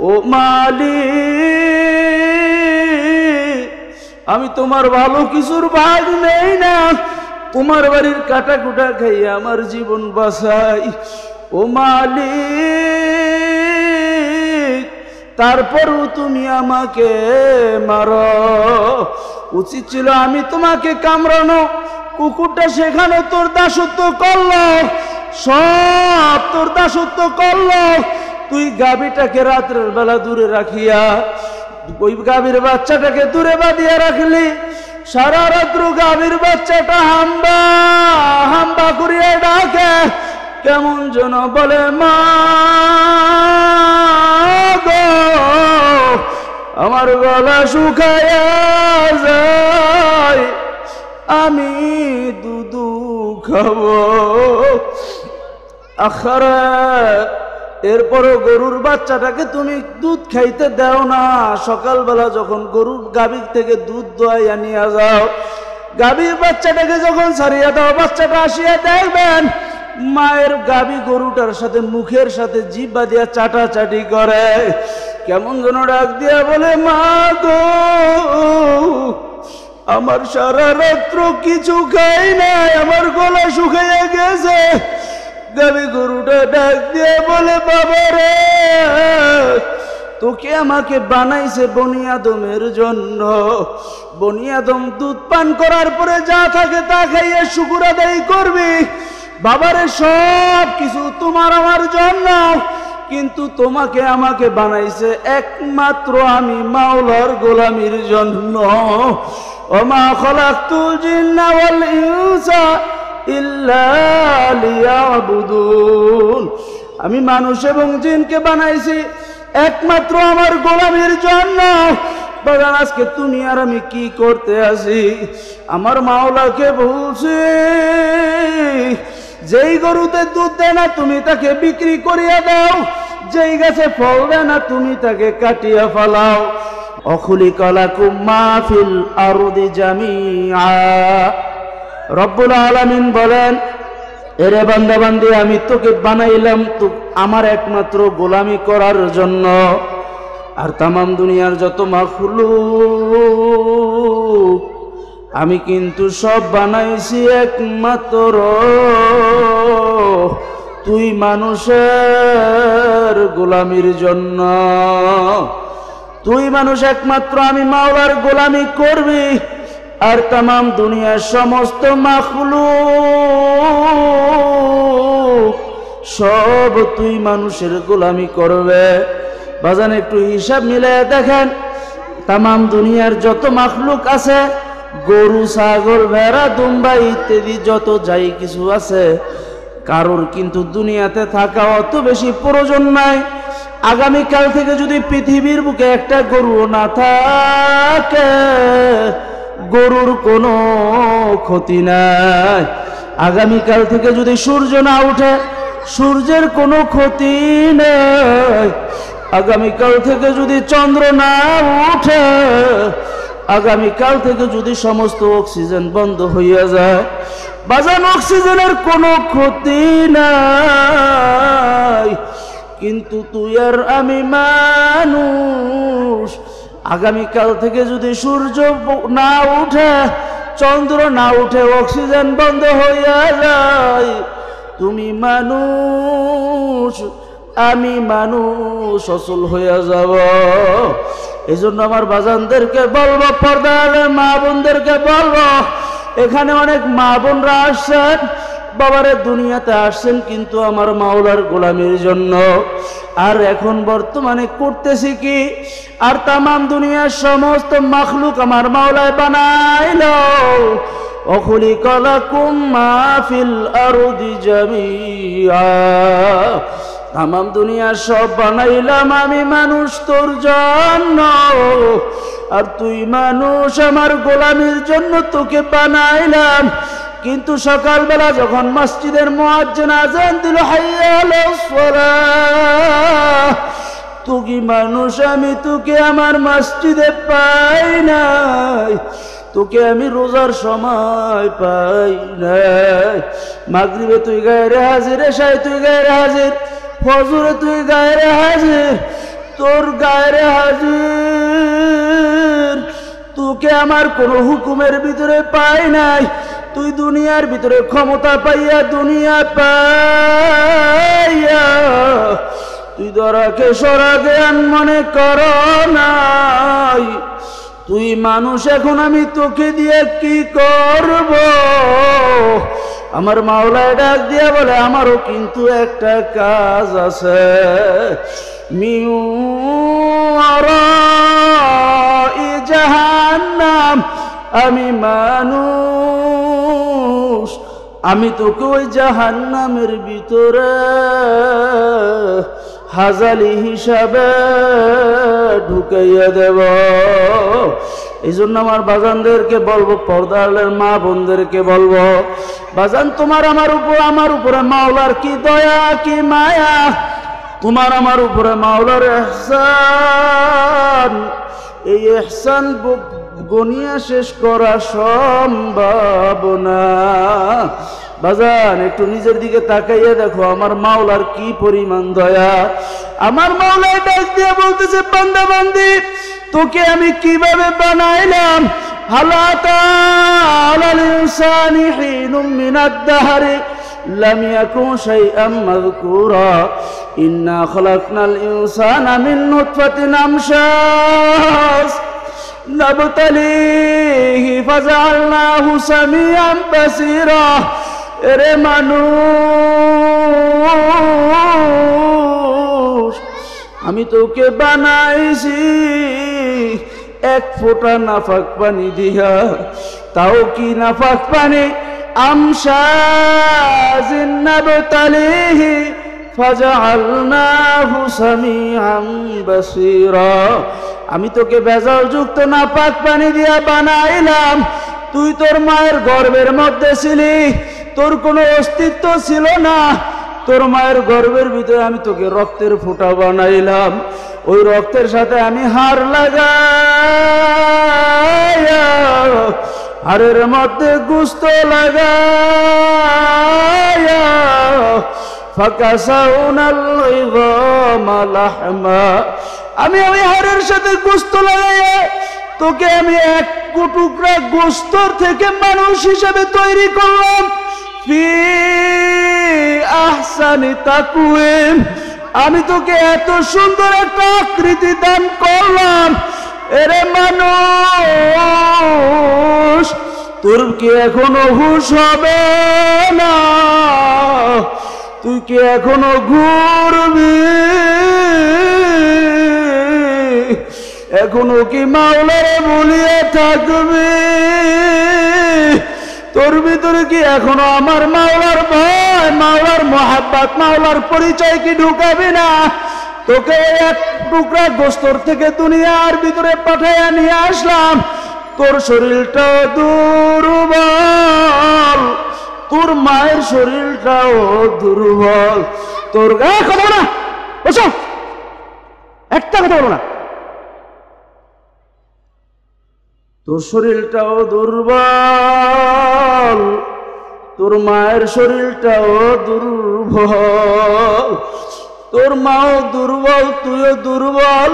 ও মালিক, আমি তোমার ভালো কিছুর ভাগ নেই না, তোমার বাড়ির কাটা কুটা খাইয়া আমার জীবন বাঁচাই। ও মালিক, তারপরও তুমি আমাকে মারো। উচিত ছিল আমি তোমাকে কামড়ানো, কুকুরটা সেখানে তোর দাসত্ব করলো, সব তোর দাসত্ব করলো। তুই গাভীটাকে রাত্রের বেলা দূরে রাখিয়া ওই গাভীর বাচ্চাটাকে দূরে বাঁধিয়া রাখলি। সারা রাত্র গাভীর বাচ্চাটা হাম্বা হাম্বা করিয়া ডাকে, কেমন যেন বলে, মা গো, আমার গলা শুকায়া যায়, আমি দুধু খাবো। আখারে এরপরও গরুর বাচ্চাটাকে তুমি দুধ খাইতে দাও না। সকালবেলা যখন গরুর গাভীর থেকে দুধ দোয়াইয়া নিয়ে যাও, গাভীর বাচ্চাটাকে যখন ছাড়িয়ে দাও, বাচ্চাটা আসিয়া দেখবেন মায়ের গাভী গরুটার সাথে মুখের সাথে জিহ্বা দিয়া চাটাচাটি করে, কেমন যেন ডাক দিয়া বলে, মা গো, আমার সারা রাত্র কিছু খাই নাই, আমার গলা শুকাইয়া গেছে। গাভী গরুটা ডাক দিয়ে বলে, বাবা রে, তোকে আমাকে বানাইছে বনি আদমের জন্য। বনি আদম দুধ পান করার পরে যা থাকে তা খাইয়ে শুকর আদায় করবি। বাবারে, সব কিছু তোমার আমার জন্য, কিন্তু তোমাকে আমাকে বানাইছে একমাত্র আমি মাওলার গোলামির জন্য। ওমা খালাকতুল জিন্না ওয়াল ইনসা ইল্লা লিয়াবুদুন। আমি মানুষ এবং জিনকে বানাইছি একমাত্র আমার গোলামির জন্য। বাগান, আজকে তুমি আর আমি কি করতে আসি? আমার মাওলাকে বলছি, যেই গরুতে দুধ দেয় না তুমি তাকে বিক্রি করিয়া দাও, যেই গাছে ফল দেয় না তুমি তাকে কাটিয়া ফেলাও। অখুলিকা লাকুম মা ফিল আরদি জামিআ। রব্বুল আলামিন বলেন, এরে বান্দা বান্দি, আমি তোকে বানাইলাম তো আমার একমাত্র গোলামি করার জন্য। আর তামাম দুনিয়ার যত মাখলুক আমি কিন্তু সব বানাইছি একমাত্র তুই মানুষের গোলামির জন্য। তুই মানুষ একমাত্র আমি মাওলার গোলামি করবি, আর তামাম দুনিয়ার সমস্ত মাখলুক সব তুই মানুষের গোলামি করবে। বাজান, একটু হিসাব মিলিয়ে দেখেন, তামাম দুনিয়ার যত মাখলুক আছে, গরু, ছাগল, ভেড়া, দুম্বা ইত্যাদি যত যাই কিছু আছে, কারোর কিন্তু দুনিয়াতে থাকা অত বেশি প্রয়োজন নাই। আগামীকাল থেকে যদি পৃথিবীর বুকে একটা গরু না থাকে, গরুর কোনো ক্ষতি নাই। আগামীকাল থেকে যদি সূর্য না উঠে, সূর্যের কোনো ক্ষতি নেই। আগামীকাল থেকে যদি চন্দ্র না উঠে, আগামীকাল থেকে যদি সমস্ত অক্সিজেন বন্ধ হইয়া যায়, বাজান, অক্সিজেনের কোনো ক্ষতি নাই। কিন্তু তুই আর আমি মানুষ, আগামীকাল থেকে যদি সূর্য না উঠে, চন্দ্র না উঠে, অক্সিজেন বন্ধ হইয়া যায়, তুমি মানুষ, আমি মানুষ অচল হইয়া যাব। এই জন্য আমার বাজানদেরকে বলবো, পর্দার মা বোনদেরকে বলবো, এখানে অনেক মা বোনরা আসছেন, বাবারে দুনিয়াতে আসছেন কিন্তু আমার মাওলার গোলামির জন্য। আর এখন বর্তমানে করতেছি কি? আর তামাম দুনিয়ার সমস্ত মাখলুক আমার মাওলায় বানাইলো। অখুলিকা লাকুম মা ফিল আরদি জামিআ। তামাম দুনিয়া সব বানাইলাম আমি মানুষ তোর জন্য, আর তুই মানুষ আমার গোলামির জন্য তোকে বানাইলাম। কিন্তু সকালবেলা যখন মসজিদের মুয়াজ্জিন আযান দিল, হাইয়া আলাস সালাহ, তুই মানুষ, আমি তোকে আমার মসজিদে পাই নাই, তোকে আমি রোজার সময় পাই নাই। মাগরিবে তুই গায়রে হাজির, এশায় তুই গায়রে হাজির, ফজরে তুই গায়রে হাজির, তোর গায়ে হাজির। তোকে আমার কোনো হুকুমের ভিতরে পাই নাই, তুই দুনিয়ার ভিতরে ক্ষমতা পাইয়া দুনিয়া পাইয়া তুই দরাকে সরা জ্ঞান মনে কর নাই। তুই মানুষ, এখন আমি তোকে দিয়ে কি করব? আমার মাওলায় ডাক দিয়া বলে, আমারও কিন্তু একটা কাজ আছে। মিউ ওয়ারাই জাহান্নাম, আমি মানুষ, আমি তোকে ওই জাহান্নামের ভিতরে হাজালি হিসাবে ঢুকাইয়া দেব। এই জন্য আমার বাজানদেরকে বলবো, পর্দার মা বোনদেরকে বলবো, বাজান তোমার আমার উপরে মাওলার কি দয়া কি মায়া, তোমার আমার উপরে মাওলার ইহসান, এই ইহসান গনিয়া শেষ করা সম্ভব না। বাজান একটু নিজের দিকে তাকাইয়া দেখো, আমার মাওলার কি পরিমাণ দয়া। আমার মাওলা ডাক দিয়ে বলতেছে, বান্দা বান্দি তোকে আমি কিভাবে বানাইলাম। হালাতা আলাল ইনসানি হিনুম মিনাদ দাহরি লাম ইয়াকুন শাইআম মাযকুরা ইন্না খালাকনাল ইনসানা মিন নুতফাতিন আমশাজ নাবতালিহি ফাজআলনাহু সামিআন বাসীরা। এরে মানুষ, আমি তোকে বানাইছি এক ফোঁটা নাফাক পানি দিয়া, তাও কি নাফাক পানি? আমশাজিন নাবতালিহি ফাজআলনাহু সামিআন বাসীরা। আমি তোকে ভেজাল যুক্ত নাপাক পানি দিয়া বানাইলাম। তুই তোর মায়ের গর্ভের মধ্যে ছিলি, তোর কোনো অস্তিত্ব ছিল না। তোর মায়ের গর্ভের ভিতরে আমি তোকে রক্তের ফোঁটা বানাইলাম, ওই রক্তের সাথে আমি হাড় লাগাইয়া হাড়ের মধ্যে গোশত লাগাইয়া ফাকাসাউনাল ইযামা লাহমা, আমি হাড়ের সাথে গোশত লাগাইয়া তোকে আমি এক টুকরা গোশতর থেকে মানুষ হিসেবে তৈরি করলাম। ফি আহসানি তাকওয়িম, আমি তোকে এত সুন্দর একটা আকৃতি দান করলাম। এরে মানুষ, তোর কি এখনো হুঁশ হবে না? তুই কি এখনো ঘুরবি? এখনো কি মাওলারে বলিয়ে থাকবি? তোর ভিতরে কি এখনো আমার মাওলার ভয়, মাওলার মোহাব্বত, মাওলার পরিচয় কি ঢুকাবি না? তোকে এক টুকরা গোস্তর থেকে দুনিয়ার ভিতরে পাঠাইয়া নিয়ে আসলাম। তোর শরীরটাও দুর্বল, তোর মায়ের শরীরটাও দুর্বল। তোর গায়ে কথা বলো না, বসো, একটা কথা বলো না। তোর শরীরটাও দুর্বল, তোর মায়ের শরীরটাও দুর্বল, তোর মাও দুর্বল, তুইও দুর্বল।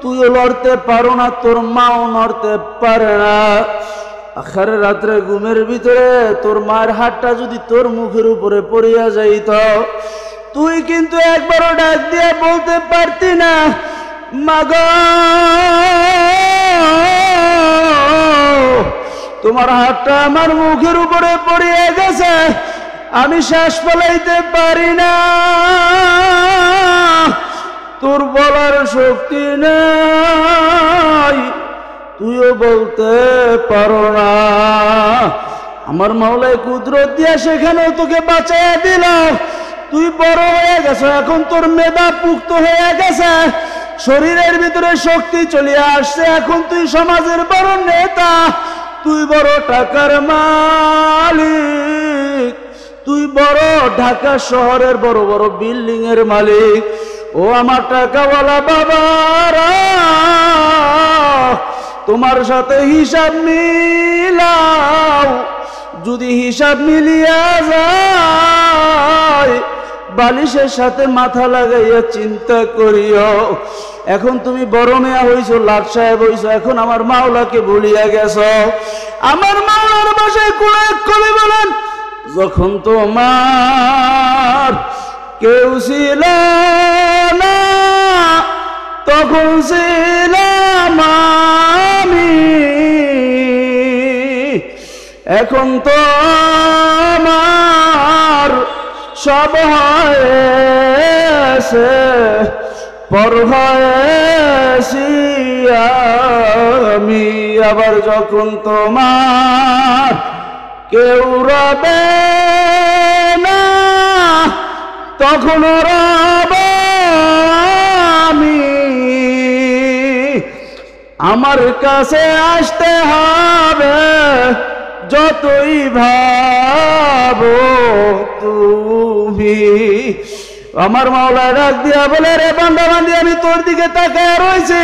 তুইও লড়তে পারো না, তোর মাও নড়তে পারে না। আখারে রাত্রে ঘুমের ভিতরে তোর মায়ের হাতটা যদি তোর মুখের উপরে পড়িয়া যাইত, তুই কিন্তু একবারও ডাক দিয়ে বলতে পারতি না, মাগো তোমার হাতটা আমার মুখের উপরে পড়িয়ে গেছে, আমি শ্বাস ফলাইতে পারি না। তোর বলার শক্তি নাই, তুইও বলতে পারো না। আমার মাওলায় কুদরত দিয়া সেখানেও তোকে বাঁচাইয়া দিল। তুই বড় হয়ে গেছ, এখন তোর মেধা পুক্ত হয়ে গেছে, শরীরের ভিতরে শক্তি চলে আসছে, এখন তুই সমাজের বড় নেতা, তুই বড় টাকার মালিক, তুই বড় ঢাকা শহরের বড় বড় বিল্ডিং এর মালিক। ও আমার টাকাওয়ালা বাবারা, তোমার সাথে হিসাব মিলাও, যদি হিসাব মিলিয়া যায় বালিশের সাথে মাথা লাগাইয়া চিন্তা করিও। এখন তুমি বড় মেয়া হইছো, লাট সাহেব হইছো, এখন আমার মাওলাকে ভুলিয়া গেছো। আমার মাওলার ভাষায় কোন এক কবি বলেন, যখন তোমার কেউ ছিল না তখন ছিলাম আমি, এখন তো আমার সব হয়েছে, পর হয়েছি আমি। আবার যখন তোমার কেউ রবে না তখন রব আমি, আমার কাছে আসতে হবে যতই ভাবো তুমি। আমার মাওলা ডাক দিয়া বলে, রে বান্দা বান্দি আমি তোর দিকে তাকায় রয়েছি,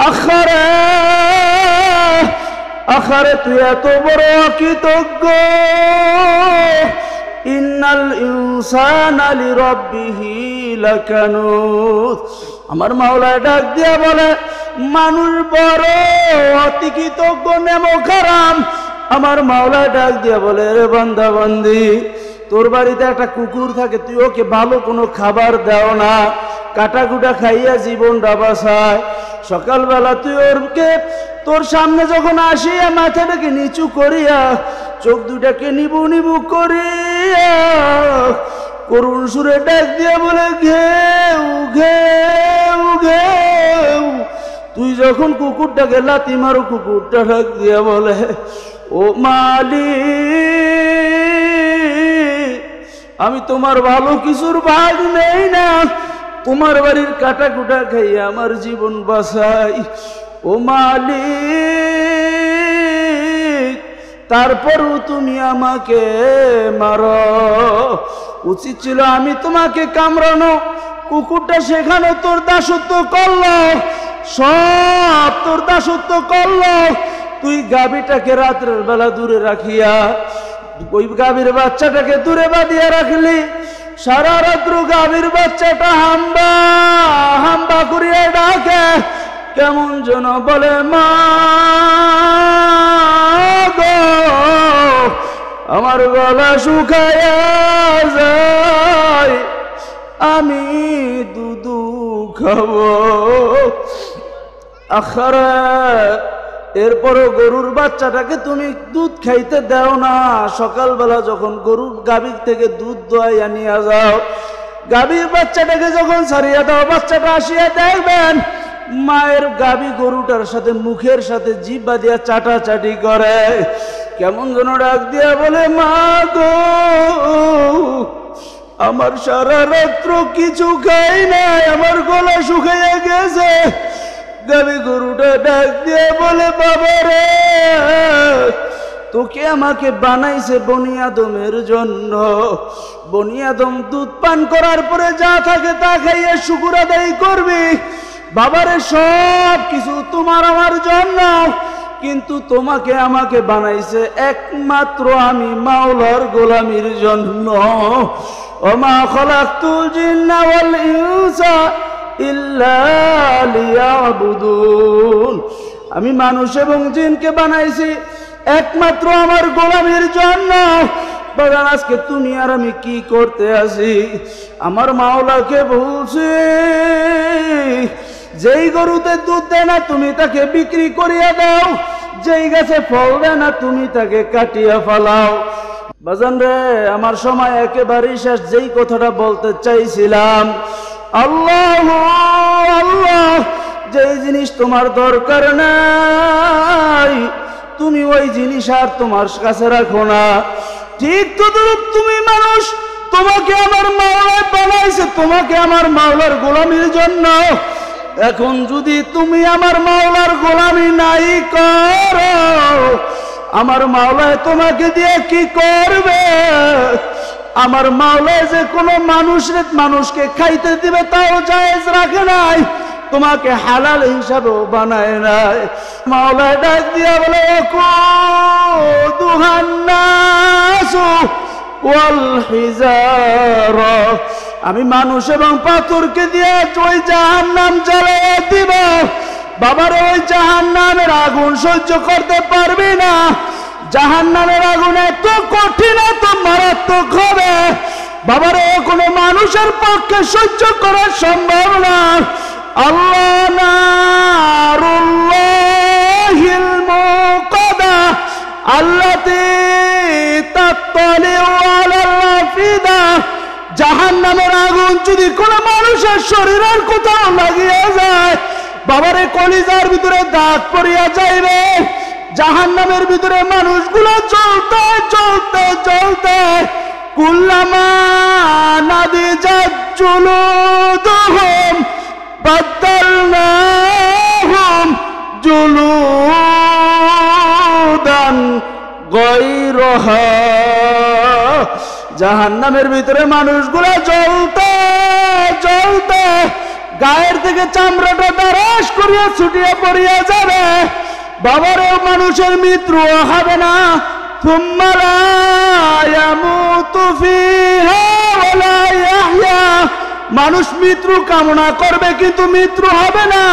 আখারে আখারে তুই এত বড় অকৃতজ্ঞ। ইন্নাল ইনসানা লিরাব্বিহি লাকানুত। আমার মাওলা ডাক দিয়া বলে, মানুষ বড় অতি কৃতজ্ঞ নেমক হারাম। আমার মাওলা ডাক দিয়া বলে, রে বান্দা বান্দি তোর বাড়িতে একটা কুকুর থাকে, তুই ওকে ভালো কোনো খাবার দাও না, কাটাকুটা খাইয়া জীবনটা বাঁচায়। সকালবেলা তুই ওরকে তোর সামনে যখন আসিয়া মাথাটাকে নিচু করিয়া চোখ দুটাকে নিবু নিবু করিয়া করুণ সুরে ডাক দিয়া বলে, ঘেউ ঘেউ ঘেউ। তুই যখন কুকুরটাকে লাথি মারো, কুকুরটা ডাক দিয়া বলে, ও মালিক আমি তোমার ভালো কিছুর ভাগ নেই না, তোমার বাড়ির কাটাকুটা খাইয়া আমার জীবন বাঁচাই। ও মালিক তারপরও তুমি আমাকে মারো। উচিত ছিল আমি তোমাকে কামড়ানো, কুকুরটা সেখানে তোর দাসত্ব করলো, সব তোর দাসত্ব করলো। তুই গাভীটাকে রাত্রের বেলা দূরে রাখিয়া ওই গাভীর বাচ্চাটাকে দূরে বাঁধিয়া রাখলি। সারা রাত্র গাভীর বাচ্চাটা হাম্বা হাম্বা করিয়া ডাকে, কেমন যেন বলে, মা গো আমার গলা শুকায়া যায়, আমি দুধু খাবো। আখারে এরপরও গরুর বাচ্চাটাকে তুমি দুধ খাইতে দাও না। সকালবেলা যখন গরুর গাভীর থেকে দুধ দোয়াইয়া নিয়ে যাও, গাভীর বাচ্চাটাকে যখন ছাড়িয়ে দাও, বাচ্চাটা আসিয়া দেখবেন মায়ের গাভী গরুটার সাথে মুখের সাথে জিভ বাঁধিয়া চাটাচাটি করে, কেমন যেন ডাক দিয়া বলে, মা গো আমার সারা রাত্র কিছু খাই নাই, আমার গলা শুকাইয়া গেছে। গাভী গরুটা ডাক দিয়ে বলে, বাবা রে তোকে আমাকে বানাইছে বনি আদমের জন্য, বনি আদম দুধ পান করার পরে যা থাকে তা খাইয়ে শুকর আদায় করবি। বাবারে সব কিছু তোমার আমার জন্য, কিন্তু তোমাকে আমাকে বানাইছে একমাত্র আমি মাওলার গোলামির জন্য। ওমা খালাকতুল জিন্না ওয়াল ইনসা ইল্লা লিয়াবুদুন। আমি মানুষ এবং জিনকে বানাইছি একমাত্র আমার গোলামির জন্য। বাগান আজকে তুমি আর আমি কি করতে আসি? আমার মাওলাকে ভুলছি। যেই গরুতে দুধ দেয় না তুমি তাকে বিক্রি করিয়া দাও, যেই গাছে ফল দেয় না তুমি তাকে কাটিয়া ফেলাও। বাজান রে আমার সময় একেবারেই শেষ। যেই কথাটা বলতে চাইছিলাম, আল্লাহ আল্লাহ, যেই জিনিস তোমার দরকার নাই তুমি ওই জিনিস আর তোমার কাছে রাখো না। ঠিক তদ্রূপ তুমি মানুষ, তোমাকে আমার মাওলা বানাইছে তোমাকে আমার মাওলার গোলামির জন্য। এখন যদি তুমি আমার মাওলার গোলামি নাই করো, আমার মাওলায় তোমাকে দিয়ে কি করবে? আমার মাওলায় যে কোনো মানুষকে খাইতে দিবে তাও জায়েজ রাখে নাই, তোমাকে হালাল হিসাবেও বানায় নাই। মাওলা ডাক দিয়া বলে, দুহান্নাসু ওয়াল হিজারা, আমি মানুষ এবং পাথরকে দিয়ে ওই জাহান্নাম জ্বালিয়ে দিব। বাবার ওই জাহান্নামের আগুন সহ্য করতে পারবি না। জাহান্নামের আগুন এত কঠিন, এত মারাত্মক হবে বাবারে, কোনো মানুষের পক্ষে সহ্য করা সম্ভব না। আল্লাহ নারুল্লাহিল মুকাদা আল্লাতী তাত্তালিউ আলাল আফিদা, জাহান্নামের আগুন যদি কোনো মানুষের শরীরের কোথাও লাগিয়ে যায় বাবারে, কলিজার ভিতরে দাগ পড়িয়া যাইবে। জাহান্নামের ভিতরে মানুষগুলো জ্বলতে জ্বলতে জ্বলতে কুল্লামা নাদিজাত জুলুদুহুম বাদদালনাহুম জুলুদান গায়রাহা, জাহান্নামের ভিতরে মানুষগুলো জ্বলতে জ্বলতে গায়ের থেকে চামড়াটা দারাস করিয়া ছুটিয়া পড়িয়া যাবে। বাবারও মানুষের মৃত্যু হবে না। থুম্মা লা ইয়ামুতু ফিহা ওয়ালা ইয়াহইয়া, মানুষ মৃত্যু কামনা করবে কিন্তু মৃত্যু হবে না।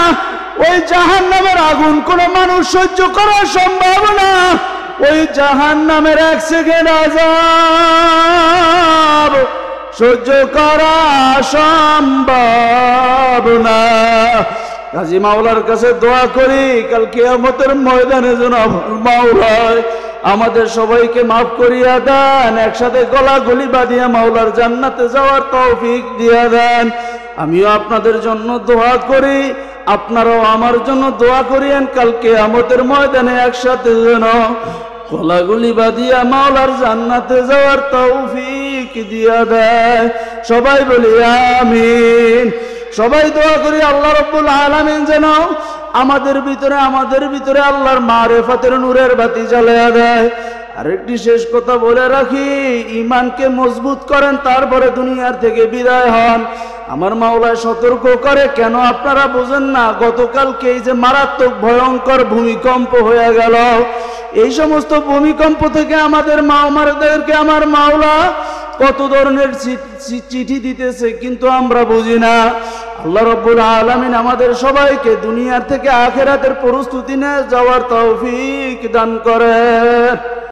ওই জাহান্নামের আগুন কোনো মানুষ সহ্য করা সম্ভব না। ওই জাহান্নামের এক সেকেন্ড আযাব সহ্য করা সম্ভব না। কাজী মাওলার কাছে দোয়া করি কাল কিয়ামতের ময়দানে যেন মাওলা আমাদের সবাইকে মাফ করিয়া দেন, একসাথে গলাগলি বাঁধিয়া মাওলার জান্নাতে যাওয়ার তৌফিক দিয়া দেন। আমিও আপনাদের জন্য দোয়া করি, আপনারাও আমার জন্য দোয়া করিয়েন, কাল কিয়ামতের ময়দানে একসাথে যেন গলাগলি বাঁধিয়া মাওলার জান্নাতে যাওয়ার তৌফিক দিয়া দেয়। সবাই বলি আমিন। সবাই দোয়া করি আল্লাহ রাব্বুল আলামিন যেন আমাদের ভিতরে আল্লাহর মারিফাতের নূরের বাতি জ্বালিয়ে দেয়। আরেকটি শেষ কথা বলে রাখি, ঈমানকে মজবুত করেন, তারপরে দুনিয়ার থেকে বিদায় হন। আমার মাওলা সতর্ক করে, কেন আপনারা বোঝেন না? গতকালকে এই যে মারাত্মক ভয়ঙ্কর ভূমিকম্প হয়ে গেল, এই সমস্ত ভূমিকম্প থেকে আমাদেরকে আমার মাওলা কত ধরনের চিঠি দিতেছে, কিন্তু আমরা বুঝি না। আল্লাহ রাব্বুল আলামিন আমাদের সবাইকে দুনিয়ার থেকে আখিরাতের প্রস্তুতি নিয়ে যাওয়ার তৌফিক দান করেন।